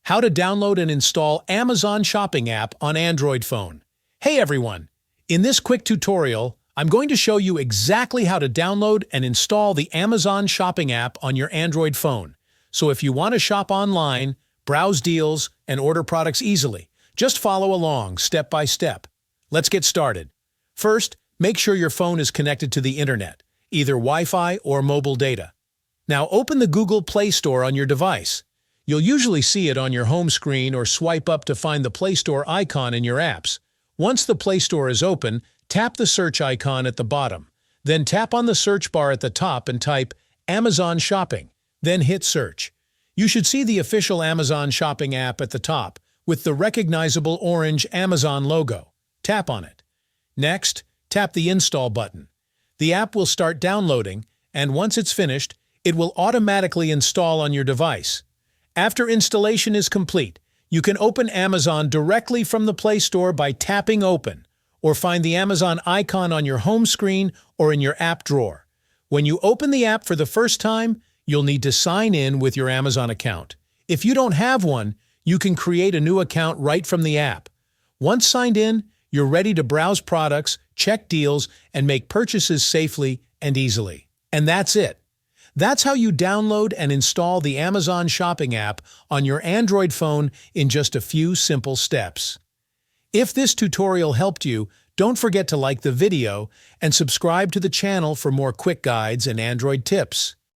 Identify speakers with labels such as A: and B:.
A: How to download and install Amazon Shopping app on Android phone. Hey everyone! In this quick tutorial, I'm going to show you exactly how to download and install the Amazon Shopping app on your Android phone. So if you want to shop online, browse deals, and order products easily, just follow along step by step. Let's get started. First, make sure your phone is connected to the internet, either Wi-Fi or mobile data. Now open the Google Play Store on your device. You'll usually see it on your home screen or swipe up to find the Play Store icon in your apps. Once the Play Store is open, tap the search icon at the bottom. Then tap on the search bar at the top and type Amazon Shopping. Then hit search. You should see the official Amazon Shopping app at the top with the recognizable orange Amazon logo. Tap on it. Next, tap the Install button. The app will start downloading, and once it's finished, it will automatically install on your device. After installation is complete, you can open Amazon directly from the Play Store by tapping Open, or find the Amazon icon on your home screen or in your app drawer. When you open the app for the first time, you'll need to sign in with your Amazon account. If you don't have one, you can create a new account right from the app. Once signed in, you're ready to browse products, check deals, and make purchases safely and easily. And that's it. That's how you download and install the Amazon Shopping app on your Android phone in just a few simple steps. If this tutorial helped you, don't forget to like the video and subscribe to the channel for more quick guides and Android tips.